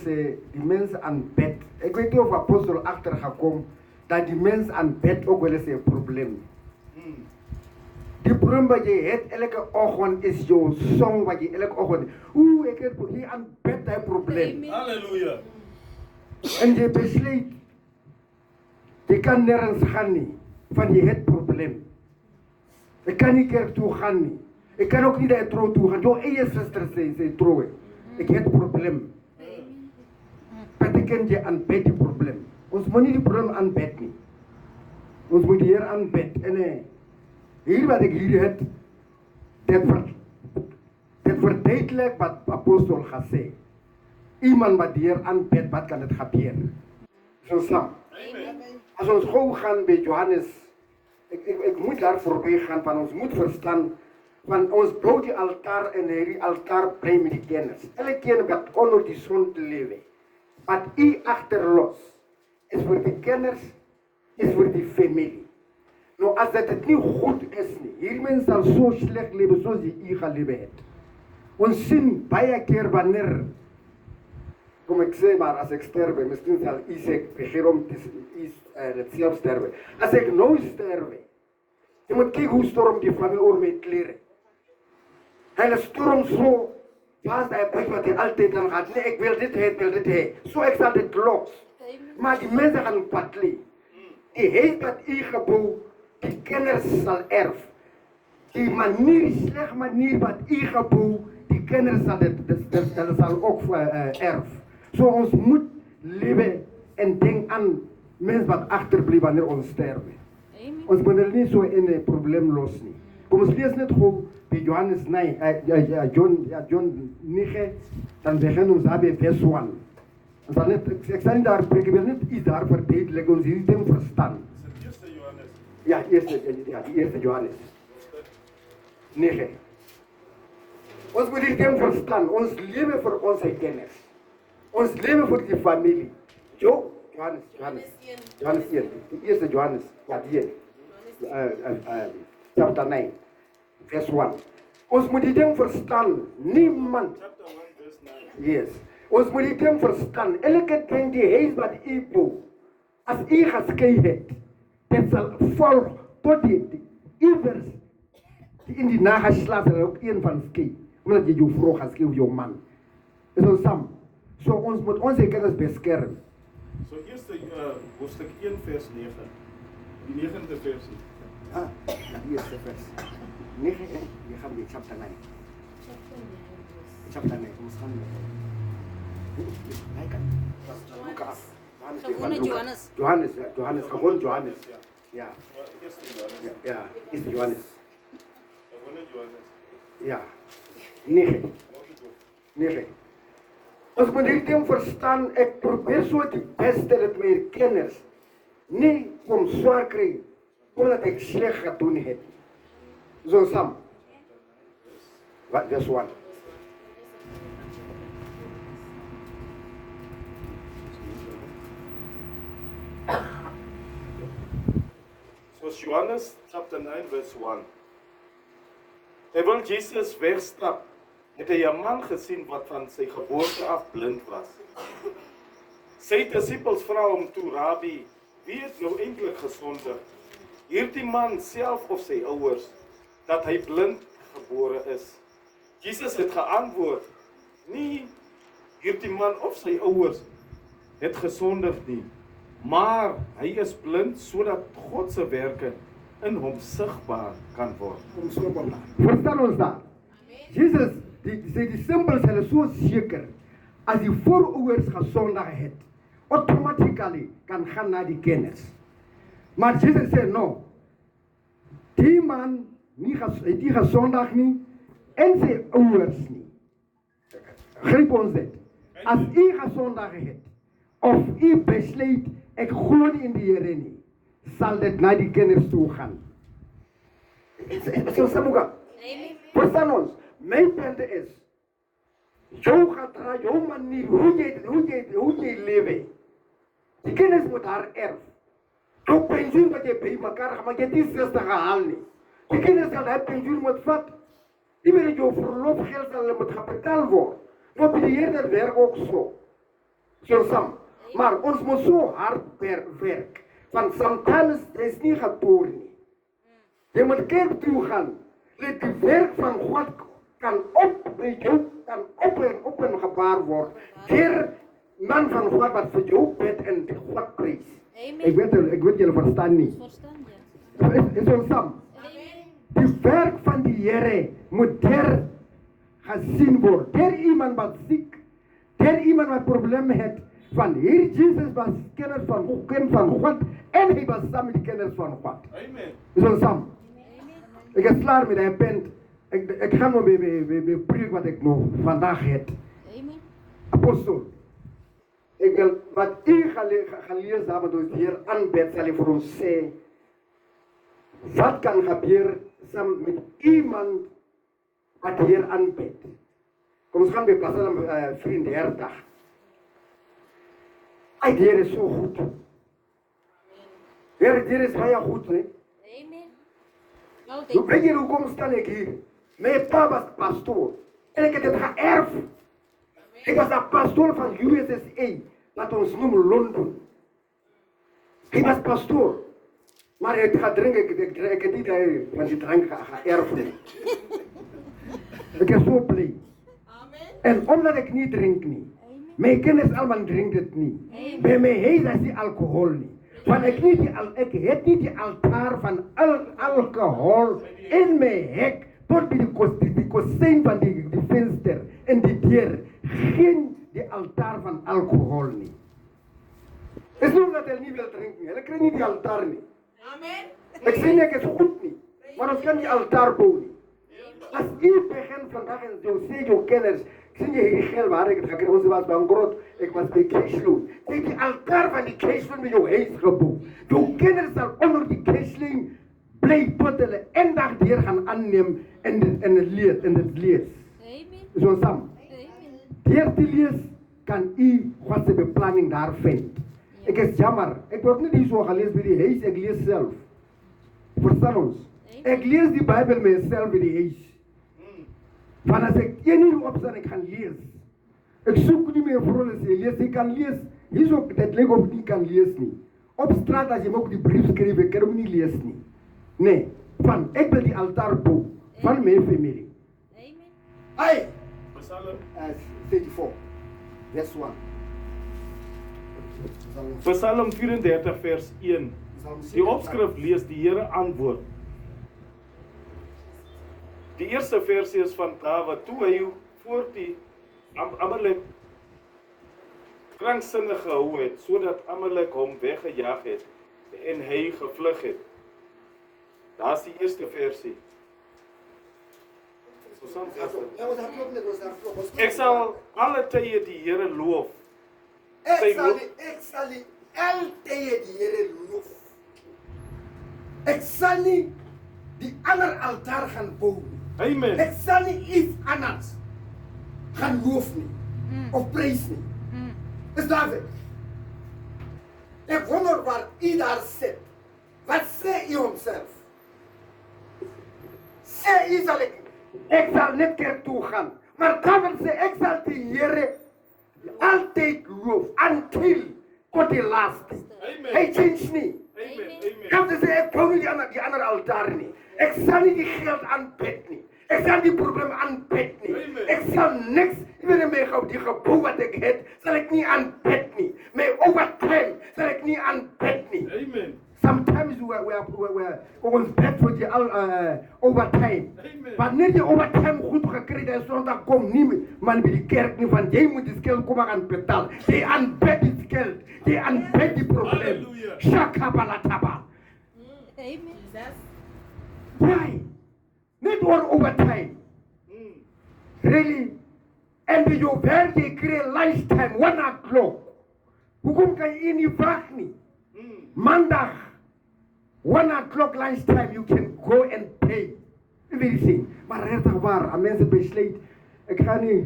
Die mens aan bed. Ik weet niet of apostel achter gekomen dat die mens aan bed ook wel eens een probleem. Die probleem wat je hebt elke ochtend is jouw song wat je elke ochtend. Ik heb hier aan bed een probleem. Halleluja. En je besluit, je kan nergens gaan niet, van je het probleem. Ik kan niet kerk toe gaan niet. Ik kan ook niet naar het trouw toe gaan. Jouw eigen zuster zei trouwen. Ik heb het probleem. Betekent je aan bed die probleem. Ons moet niet die probleem aan bed niet. Ons moet hier aan bed. En hier wat ik hier heb, dit verduidelijkt wat apostel gaat zeggen. Iemand wat hier aan bed, wat kan het gebeuren? Zo snap. Als we gauw gaan bij Johannes, ik moet daar voorbij gaan, van ons moet verstaan, van ons bouwt die altaar en die altaar blij met die kennis. Elke keer wat onder die zon te leven. Wat u achterlos is voor de kenners, is voor die familie. Nou, als dat het niet goed is, hier mensen zal zo slecht leven zoals die u gaat leven hebt. Ons zien bij keer wanneer, kom ik zeg maar, als ik sterf, misschien zal u zeggen, begeerom het zelf sterven. Als ik nou sterf, je moet kijken hoe storm die familie over mij kleren. Hij storm zo. Vast hij weet wat hij altijd dan gaat. Nee, ik wil dit, ik wil dit. Zo ik zal dit los. Maar die mensen gaan patli. Die heeft dat gebouw, die kenners zal erf. Die manier, slechte manier wat gebouw, die kenners zal dat zal ook erf. Zo ons moet leven en denk aan mensen wat achterblijven wanneer ons sterven. Ons moet niet zo in een probleem los niet. Kom ons lees net gewoon. Johannes 9, John 9, dan beginnen we bij vers 1. Ik zal niet daar spreken, ik wil niet iets daar verdedigen, ons hier dingen verstaan. Is het eerste Johannes? Ja, die eerste Johannes. 9. Ons moet die dingen verstaan, ons leven voor onze kennis. Ons leven voor die familie. Johannes 1. Die eerste Johannes, ja die. Chapter 9. Vers 1. Ons moet die ding verstaan. Niemand. Chapter 1, verse 9. Yes. Ons moet die ding verstaan. Elke ding die heeft wat u bouwt. Als u geskei hebt, dat zal volgen tot die ivers die in die nageslacht er ook een van skei. Omdat je vrouw gaat skei of je man. Is ons samen. Zo ons moet onze kennis beschermen. So eerste hoofdstuk 1 vers 9. Die 9de versie. Ah, die eerste vers. 9, je gaat weer chapter 9. Chapter 9, ons gaan hij kan. Lucas. Johannes, gewoon Johannes. Ja. Eerste Johannes. Ja, is Johannes. Gewone Johannes. Ja. 9. Ons moet dit ding verstaan, ik probeer zo die beste met mijn kennis. Niet om zwaar krijgen, omdat ik slecht ga doen heb. Zo Sam. Wat, vers 1. So Johannes chapter 9 verse 1. Terwijl Jezus wegstap, het hy 'n man gesien wat van sy geboorte af blind was. Sy disippels vra hom toe, Rabbi, wie het nou eintlik gesondig? Hierdie man self of sy ouers, dat hy blind gebore is? Jesus het geantwoord, nie hierdie man of sy ouers het gesondig nie, maar hy is blind sodat God se werke in hom sigbaar kan word. Verstaan ons daar? Jezus, die disciples zijn zo zeker, als die voorouders gezondigd heeft, automatisch kan gaan naar die kennis. Maar Jezus zei, no, die man die gezondigd niet, en zijn ouders niet. Grijp ons dit. Als u gezondigd heeft, of u besluit, ik geloof in die Heer niet, zal dit naar die kennis toe gaan. Verstaan ons? Mijn punt is, jouw gedrag, jouw manier, hoe je leeft. Die kennis moet haar erf. Jouw pensioen wat je bij elkaar gaat, maar je die 60 gehaald niet. Die kennis zal het pensioen moet vatten. Die wil jouw verloofgeld zal moet gaan betaald worden. Maar bij de Heer dat werkt ook zo. So sam. Maar ons moet so hard werk. Want sometimes is nie getoer nie. Jy moet kerk toe gaan. Let die werk van God kan op en gebaar word. Deur man van God wat vir jou bid en die God prys. Ek weet julle verstaan nie. Is ons sam? Die werk van die Here moet gesien word. Deur iemand wat siek, deur iemand wat probleme het. Van hier Jesus was kenner van God en hy was saam met die kenners van God. Amen. Is ons sam? Ek is klaar met die punt. Ek gaan nou bij preek wat ek nog vandaag het. Amen. Apostel. Ek wil wat u gelees daar met ons hier aanbid, sal ek vir ons sê. Wat kan gebeur saam met iemand wat hier aanbid? Kom ons gaan bij Psalm 34. Ay, die Heer is so goed. Die Heer is baie goed, hè? Amen. Nou weet jy hoekom staan ek hier? My pa was pastoor. En ek het dit geërf. Ek was 'n pastoor van USA, wat ons noem Londen. Hy was pastoor. Maar hy het gedrink, ek het nie van die drank geërf nie. Ek is so bly. En omdat ek nie drink nie, my kinders allemaal drink dit nie. Bij my huis is die alcohol nie. Want ek het nie die altaar van alcohol in my hek tot by die kozijn van die venster en die deur. Geen die altaar van alcohol nie. Is nie omdat hy nie wil drink nie. Hulle kry nie die altaar nie. Amen. Ek sê nie ek is goed nie. Maar ons kan die altaar bou nie. As u begin vandag en jou sê jou kenners, ek sê jy hierdie geld waar ek het gekry, ons was bankrot, ek was by cashloan. Jy het die altaar van die cashloan met jou huis gebouw. Jou kenners sal onder die cashloan bly tot hulle en dag deur gaan aanneem en dit lees. Amen. Is ons saam? Amen. Deur te lees kan u God se beplanning daar vind. Ek is jammer, ek word nie die so gelees by die huis, ek lees self. Verstaan ons? Ek lees die Bybel myself by die huis. Van as ek 1 uur opstaan, ek gaan lees. Ek soek nie meer vir hulle sê, lees, ek kan lees. Hier is ook, dit lyk of ek nie kan lees nie. Op straat, as jy my ook die brief skryf, ek kan hom nie lees nie. Nee, van, ek wil die altaar bou, van my familie. Amen. Ai! Psalm 34, vers 1. Psalm 34 vers 1. Die opskrif lees die Here antwoord. Die eerste versie is van Dawid, toe hy voor die Amalek kranksinnig gehou het, sodat Amalek hom weggejaag het en hy gevlug het. Daar is die eerste versie. Ek sal alle tye die Here loof. Ek sal nie altyd die Here loof. Ek sal nie die ander altaar gaan bou nie. Amen. Ek sal nie iets anders gaan loof nie, of prys nie. Is David. Ek wonder waar u daar sit. Wat sê u homself? Sê u sal ek sal net kerk toe gaan. Maar David sê, ek sal die Here altyd loof, until tot die laaste. Amen. Hy change nie. Amen. Amen. Kan sê, ek bou nie die ander altaar nie. Ek sal nie die geld aanbid nie. Ek sal die probleem aanbid nie. Amen. Ek sal niks, even my die gebouw wat ek het, sal ek nie aanbid nie. My overtime sal ek nie aanbid nie. Amen. Sometimes we ons bid vir die overtime. Amen. Wanneer jy overtime goed gekry het, Sondag kom nie man by die kerk nie, want jy moet die skuld kom gaan betaal. Jy aanbid die skuld. Jy aanbid die probleem. Halleluja. Shakabalataba. Amen. Why? Net oor overtime. Really? En by jou werk jy kry lunchtime, 1 o'clock. Hoekom kan jy nie wag nie? Maandag, 1 o'clock lunchtime, you can go and pay. Everything. Maar regtig waar, aan mense besluit, ek gaan nie.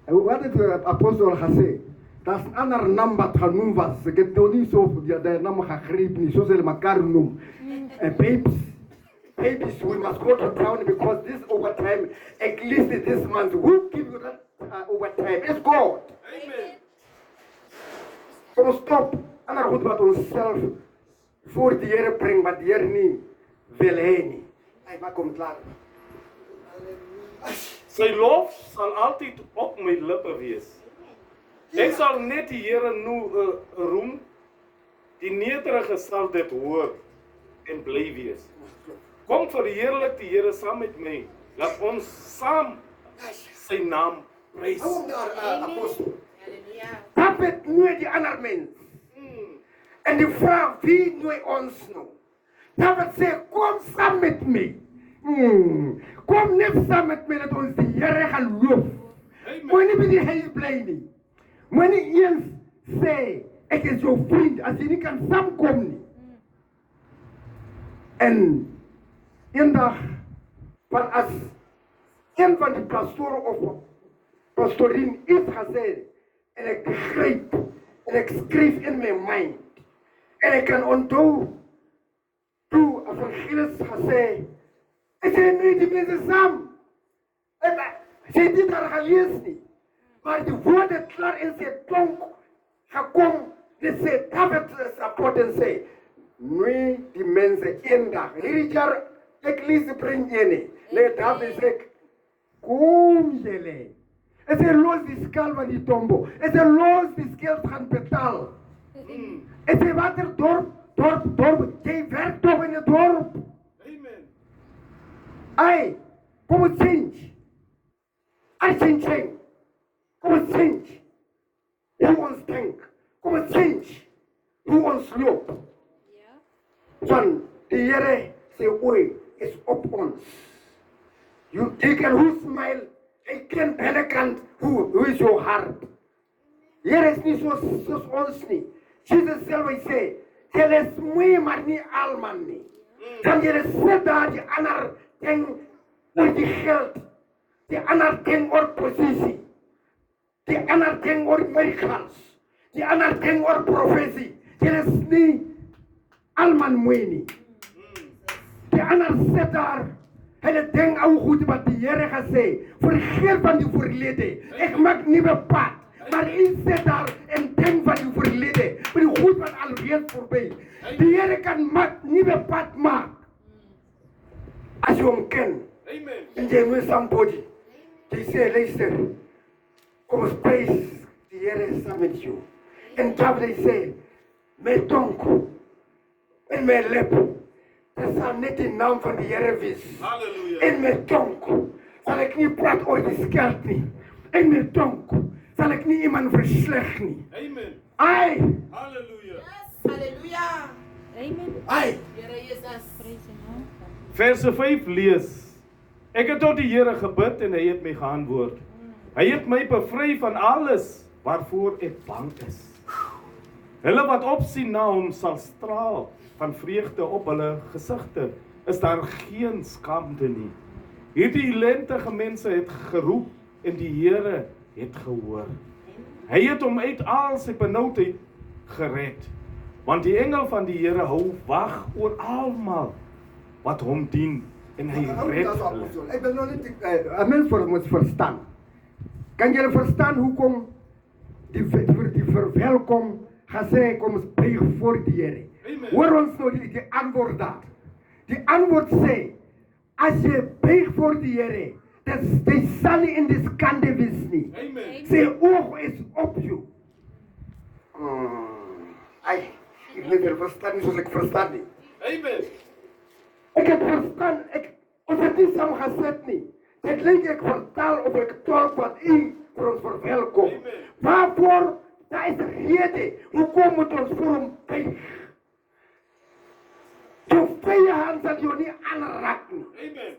Wat het die apostel gesê? Dat is 'n ander naam wat genoem was. Ek het nog nie so die naam gegryp nie, soos hulle mekaar noem. Babies, we must go to town because this overtime, at least this month, who give you that overtime? It's God. Amen. Kom ons stop. En dan goed wat ons zelf voor de Heer brengt, wat de Heer niet wil heen. Hij maakt hem klaar. Sy lof sal altyd op my lippe wees. Ek sal net die Here roem. Die nederige sal dit hoor en bly wees. Kom verheerlik die Here saam met my. Laat ons saam sy naam prys. Hou hem daar, apostel. David nooit die ander mens. En die vraag, wie nooit ons nou? David sê, kom saam met my. Kom net saam met my, dat ons die Here gaan loof. Moet nie by die huis bly nie. Moet nie eens sê, ek is jou vriend, as jy nie kan saamkom nie. En eendag, want as een van die pastoren of pastorien iets gesê, en ek begryp, en ek skryf in my mind, en ek kan onthou, toe evangelis gesê, ek sê nie die mense saam, sy het nie daar gelees nie, maar die woorde klaar in sy tong gekom, dit sê, David support en sê, nie die mense eendag, hierdie jaar, ek lees die bring ene, nee, David sê, kom jylle, en sê, los die skal van die tombo, en sê, los die skeld gaan betaal, en sê, wat er dorp, jy werk toch in het dorp, Amen. ai, kom het change, ai change, kom het change, hoe ons denk, kom het change, hoe ons loop, van die Here sê oei, is op ons. Jy kan hoe smile, jy kan binnenkant, hoe is jou hart. Here is nie soos ons nie. Jesus self hy sê, jy is mooi maar nie alman nie. Dan jy sit daar die ander ding oor die geld, die ander ding oor posisie, die ander ding oor miracles, die ander ding oor profesie. Jy is nie alman mooi nie. Die ander sit daar, hulle ding ou goed wat die Here gesê, vergeet van die verlede, ek maak nieuwe pad, maar jy sit daar en denk van die verlede, maar die goed wat alweer voorbij. Die Here kan nieuwe pad maak, as jy hom ken, en jy moet somebody, jy sê, luister, kom ons prijs, die Here is saam met jou, en David sê, my tong, en my lip, dit sal net die naam van die Here wees. Halleluja. En my tong sal ek nie praat oor die skeld nie. En my tong sal ek nie iemand versleg nie. Amen. Ai, Halleluja. Halleluja. Amen. ai, Here Jesus. Praise the Lord. Verse 5 lees. Ek het tot die Here gebid en hy het my geantwoord. Hy het my bevry van alles waarvoor ek bang is. Hulle wat opsien na hom sal straal van vreugde op hulle gesigte. Is daar geen skaamte nie. Hierdie ellendige mense het geroep en die Here het gehoor. Hy het hom uit al sy benoudheid gered. Want die engel van die Here hou wag oor almal wat hom dien en hy red hulle. ek wil nou net, een mens moet verstaan. Kan julle verstaan hoekom die verwelkom gesê, kom ons buig voor die Here. Amen. Hoor ons nou die antwoord daar. Die antwoord sê, as jy buig voor die Here, die sal nie in die skande wees nie. Amen. Sy oog is op jou. Ai, ek weet jy verstaan nie soos ek verstaan nie. Amen. Ek het verstaan, ons het nie saam gesit nie. Dit lyk ek vertaal of ek tolk wat u vir ons verwelkom. Amen. Waarvoor, daar is rede, hoekom moet ons voor hom buig? Jou vrye hand sal jou nie aanraak nie. Amen.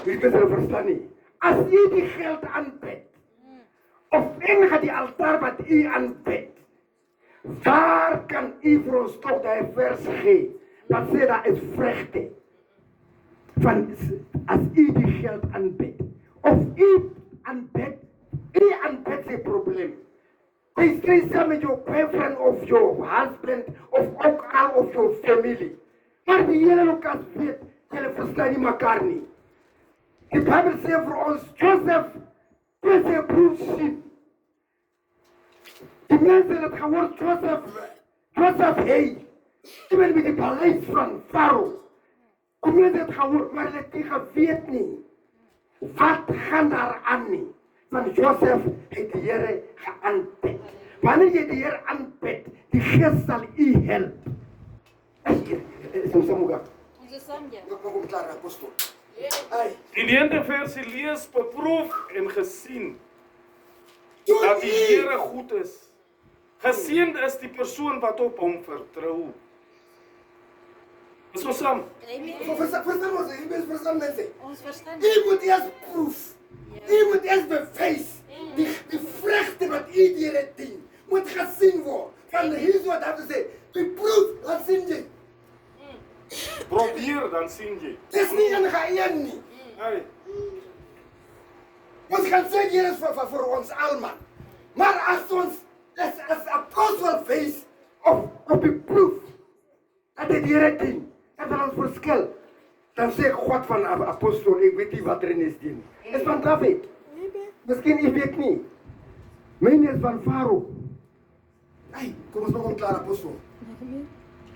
Jy kan dit verstaan nie. As jy die geld aanbid, of enige die altaar wat u aanbid, waar kan u vir ons toch die vers gee, wat sê daar is vreugde, van as u die geld aanbid, of u aanbid sy probleem. Jy stry saam met jou boyfriend of jou husband, of ook al of jou familie. Maar die hele Lukas weet, julle verstaan nie mekaar nie. Die Bijbel sê vir ons, Joseph, is sy broer Siem. Die mensen het gehoord, Joseph hey. Die ben met die paleis van Farao. Die mensen het gehoord, maar het tegen weet niet. Wat gaan daar aan nie? Want Joseph het die Here geaanbid. Wanneer jy die Here aanbid, die Gees sal u help. Is ons samuga. Onze Sanja. Ek kom klaar, apostel. Ai. Die 9de versie lees, beproef en gesien dat die Here goed is. Geseënd is die persoon wat op hom vertrou. Is ons saam? Amen. Verstaan ons, jy moet verstaan mense. Ons verstaan. U moet eers proef. U moet eers bewys. Die vrugte wat u die Here dien, moet gesien word. Van hier is wat dat sê, beproef, laat sien jy. Probeer, dan sien jy. Dis nie een geëen nie. Hey. Ons gaan sê hier is vir ons almal. Maar as ons as apostel wys op die proef dat dit die Here dien, en dan ons verskil, dan sê God van apostel, ek weet nie wat erin is dien. Is van David. Miskien ek weet nie. Myne is van Farao. Hey, kom ons begin klaar apostel.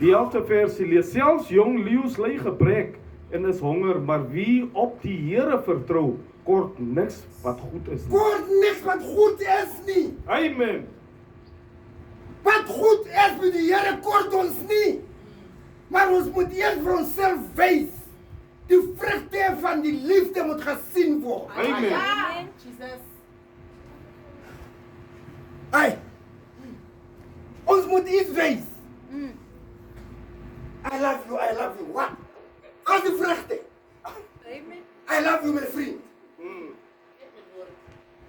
Die 11de versie lees, selfs jong leeu's ly gebrek en is honger, maar wie op die Here vertrou, kort niks wat goed is nie. Kort niks wat goed is nie. Amen. Wat goed is met die Here kort ons nie. Maar ons moet eers vir onsself wys. Die vrugte van die liefde moet gesien word. Amen. Amen. Jesus. Hey. Ons moet iets wys. I love you, I love you. Wat? As die vrugte. Amen. I love you, my vriend.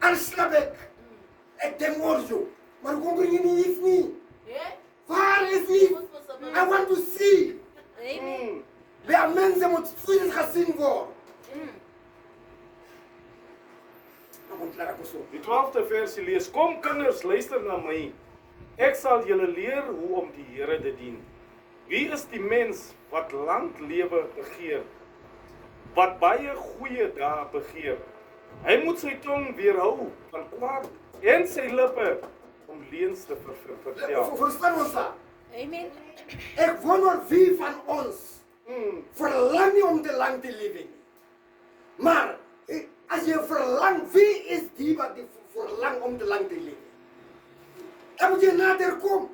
En slap ek. Ek denk oor jou. Maar kom bring jy nie iets nie. Waar is nie? I want to see. Amen. Waar mense moet vriend gesien word. Nou kom klaar ek so. Die 12de versie lees, kom kinders, luister na my. Ek sal julle leer hoe om die Here te dien. Wie is die mens wat lang lewe begeer? Wat baie goeie dae begeer? Hy moet sy tong weerhou van kwaad en sy lippe om leuns te vertel. Verstaan ons dat? Amen. Ek wonder wie van ons verlang nie om te lang te lewe nie. Maar as jy verlang, wie is die wat die verlang om te lang te lewe? Dan moet jy nader kom.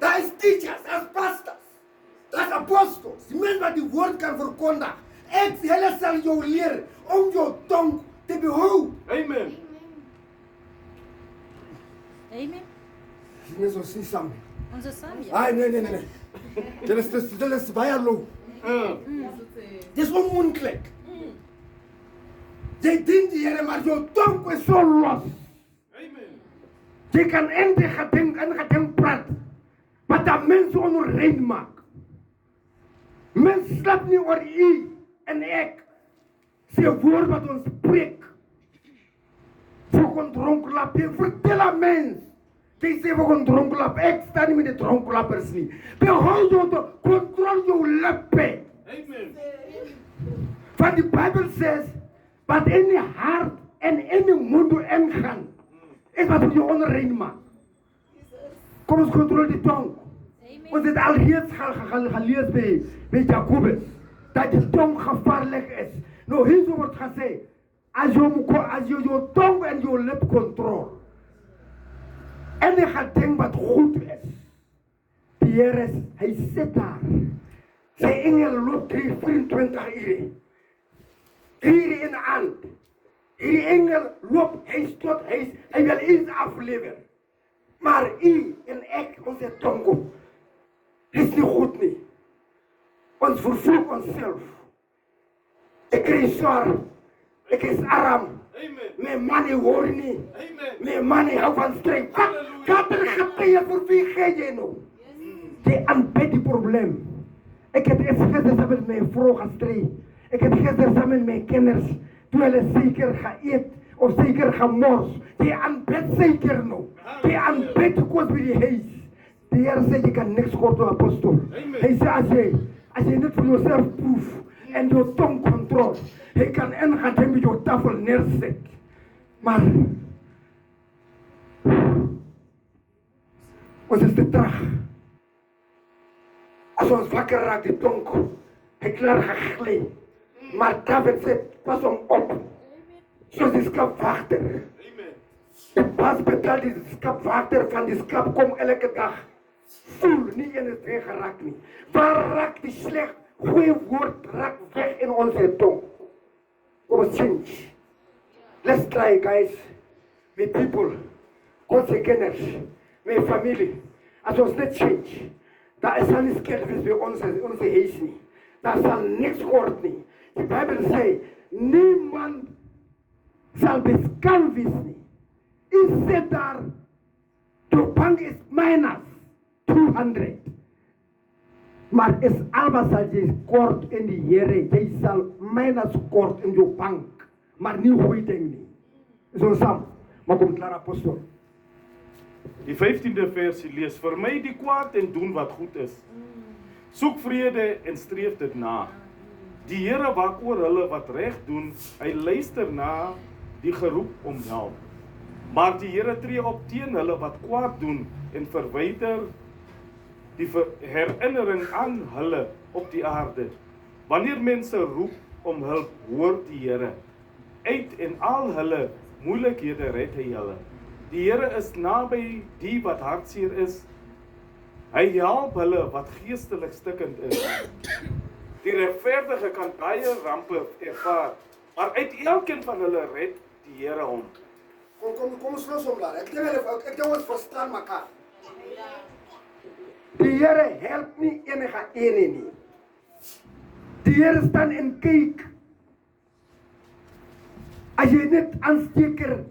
Daar is teachers, daar is pastors, daar is apostels, die mensen wat die woord kan verkondigen. Ek hulle sal jou leer om jou tong te behou. Amen. Amen. Die mensen ons nie samen. Onze Sanja. Ai, nee. Dit is baie low. Dit is onmoontlik. Jy dien die Here, maar jou tong is so los. Amen. Jy kan eindig gedink praat, wat dat mense onrein maak. Mens slap nie oor u en ek. Sê woord wat ons spreek. Voor kon dronklap, jy vertel aan mens. Jy sê voor kon dronklap, ek sta nie met die dronklappers nie. Behoud jou te control jou lippe. Amen. Want die Bible says, wat in die hart en in die mond ingaan, is wat jou onrein maak. Kom ons controle die tong. Ons het al reeds gelees by Jacobus, dat die tong gevaarlik is. Nou hier word gesê, as jy jou tong en jou lip control, en jy gaan ding wat goed is, die Here is, hy sit daar, sy engel loop 24 ure, 3 ure in die aand, die engel loop huis tot huis, hy wil iets aflewer, maar u en ek, ons het tong op, is nie goed nie. Ons vervloek onszelf. Ek kry swaar. Ek is arm. Amen. My money hoor nie. Amen. My money hou van strijd. Wat er getuie vir wie gee jy nou? Jy aanbid die probleem. Ek het gister samen met my vrou gestryd. Ek het gister samen met my kinders, toe hulle seker geëet of seker gemors. Jy aanbid seker nou. Jy aanbid koos by die huis. Die Here sê jy kan niks kort op apostel. Hy sê as jy net vir jouself proef en jou tong control, hy kan ingaan met jou tafel neerset. Maar Ons is te traag. As ons wakker raak, die tonk, hy klaar gegly. Maar David sê, pas hom op. Soos die skapwagter. Die pas betaal die skapwagter van die skap kom elke dag. Voel, nie een is weggeraak nie. Waar raak die sleg, goeie woord raak weg in ons tong. Kom ons change. Let's try, guys. My people, Godse kenners, my familie. As ons net change, daar is al nie skelvis by ons huis nie. Daar sal niks word nie. Die Bijbel sê, niemand sal beskaam wees nie. Hy sê daar, jou bank is minus 200. Maar is alba sal jy kort in die Here, jy sal minus kort in jou bank. Maar nie goeie ding nie. Is ons saam, maar kom klaar apostel. Die 15de versie lees, vermy die kwaad en doen wat goed is. Soek vrede en streef dit na. Die Here waak oor hulle wat reg doen, hy luister na die geroep om help. Maar die Here tree op teen hulle wat kwaad doen en verwyder die herinnering aan hulle op die aarde. Wanneer mense roep om hulp, hoor die Here. Uit en al hulle moeilikhede red hy hulle. Die Here is naby die wat hartseer is. Hy help hulle wat geestelik stikkend is. Die regverdige kan baie rampe ervaar, maar uit elkeen van hulle red die Here hom. Kom ons los hom daar. Ek dink ons verstaan mekaar. Die Here help nie enige ene nie. Die Here staan en kyk. As jy net aansteker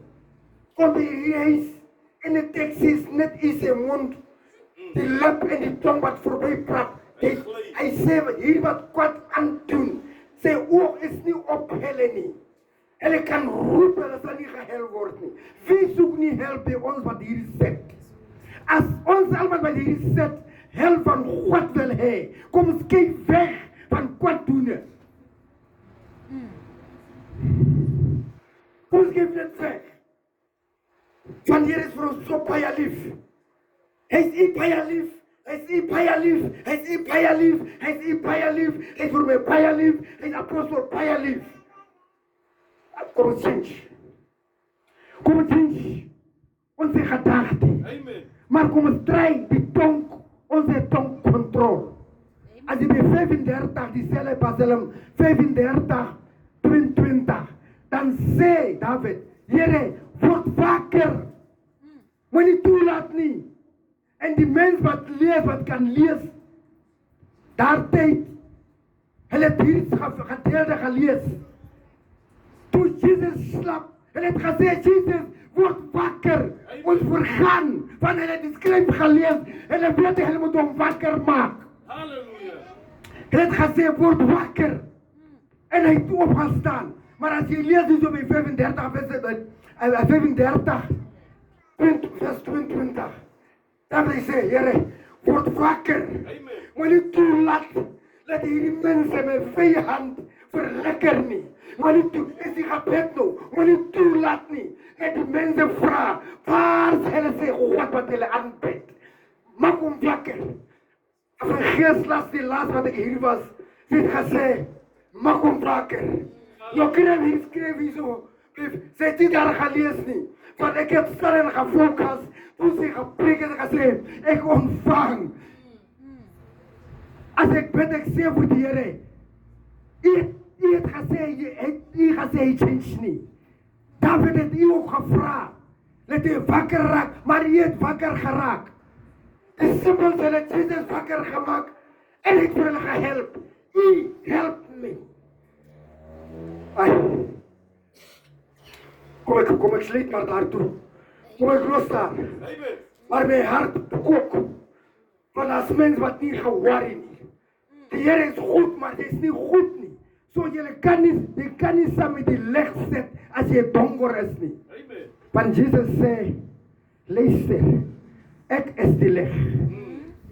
kom die huis en die teks is net in sy mond, die lip en die tong wat voorbij praat, hy sê hier wat kwaad aan doen, sy oog is nie op hulle nie. Hulle kan roep, hulle sal nie gehel word nie. Wie soek nie help by ons wat hier sit? As ons allemaal wat hier sit, help van God wil hê, kom ons kyk weg van kwaad doen. Kom ons kyk net weg. Want hier is vir ons so baie lief. Hy is baie lief. Hy is baie lief. Hy is baie lief. Hy is baie lief. Hy is vir my baie lief. Hy is apostel baie lief. Kom ons change. Kom ons change. Onze gedachte. Amen. Maar kom ons draai die tong, onze tong control. Als je bij 35, diezelfde Psalm 35, 22, dan zei David, Heere, word wakker. Moet niet toelaat nie. En die mens wat lees, wat kan lees, daar tijd, hulle het hier gedeelde gelees. Toen Jezus slap, hulle het gesê, Jezus, word wakker. Ons vergaan, want hulle het die skrif gelees, hulle weet, hulle moet hom wakker maak. Halleluja. Hulle het gesê, word wakker. En hy het opgestaan. Maar as jy lees dus op die 35, vers 22, dan wil hy sê, Heere, word wakker. Amen. Moet nie toelaat, dat hierdie mense met vijand verlekker nie. Moet nie toe, is die gebed nou, moet nie toelaat nie. Dat die mense vraag, waar is hulle sê, God wat hulle aanbid. Maak hom wakker. As my geest las die laas wat ek hier was, het gesê, maak hom wakker. Nou skryf hier so, sy het nie daar gelees nie, want ek het stil en gefokus, toe sy gepreek en gesê, ek ontvang. As ek bid, ek sê vir die Here, hy het gesê, hy change nie. David het hy ook gevra, dat hy wakker raak, maar hy het wakker geraak. Die simpels het Jesus wakker gemaakt, en ek vir hulle gehelp. Hy help my. Ai. Kom ek sluit maar daartoe. Kom ek los daar. Amen. Maar my hart kook. Want as mens wat nie geworry nie. Die Here is goed, maar dit is nie goed nie. So jy kan nie saam met die lig sit as jy donker is nie. Amen. Want Jesus sê, luister, ek is die lig.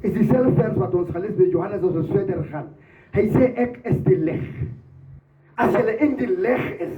Is dieselfde vers wat ons gelees by Johannes as ons verder gaan. Hy sê, ek is die lig. As jy in die lig is,